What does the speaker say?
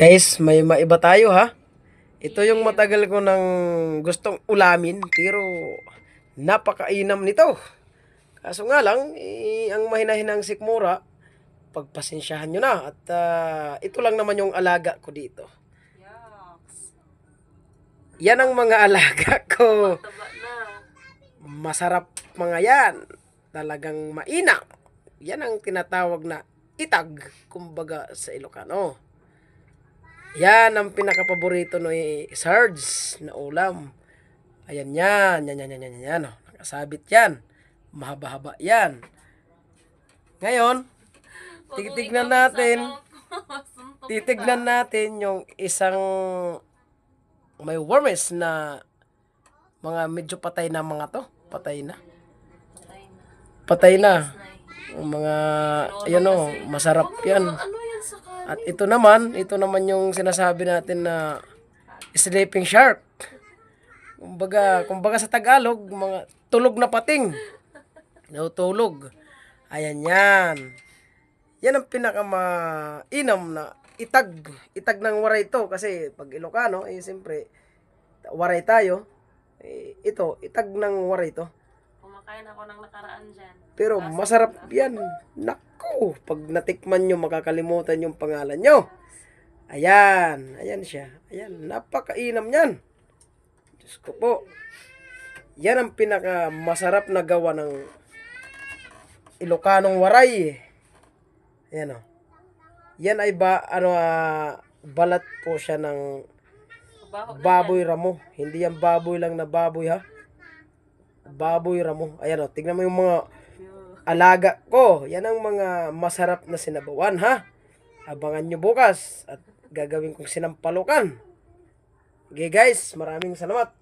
Guys, may maiba tayo ha. Ito yung matagal ko nang gustong ulamin pero napakainam nito. Kaso nga lang, ang mahinahinang sikmura, pagpasensyahan nyo na. At ito lang naman yung alaga ko dito. Yucks. Yan ang mga alaga ko. Taba na. Masarap mga yan. Talagang mainam. Yan ang tinatawag na itag, kumbaga sa Ilocano. Yan ang pinakapaborito ni Sarge na ulam. Ayan yan. Yan. Oh. Nakasabit yan. Mahaba-haba yan. Ngayon, titignan natin. Titignan natin yung isang may worms na mga medyo patay na mga to. Patay na. Patay na. Yung mga, ayan o, masarap yan. Ano yan sa kanin? At ito naman yung sinasabi natin na sleeping shark. Kumbaga sa Tagalog, mga tulog na pating. Natutulog. Ayan yan. Yan ang pinakamainam na itag. Itag ng waray ito. Kasi pag Ilocano, siyempre, waray tayo. Ito, itag ng waray ito. Kumakain ako ng nakaraan dyan. Pero masarap yan. Naku, pag natikman nyo, makakalimutan yung pangalan nyo. Ayan, ayan siya. Ayan, napakainam yan. Diyos ko po. Yan ang pinaka masarap na gawa ng Ilocanong waray. Ayan o. Yan ay balat po siya ng baboy ramo. Hindi yan baboy lang na baboy ha. Baboy ramo. Ayan o, tingnan mo yung mga alaga ko. Yan ang mga masarap na sinabawan ha. Abangan nyo bukas at gagawin kong sinampalukan. Okay guys, maraming salamat.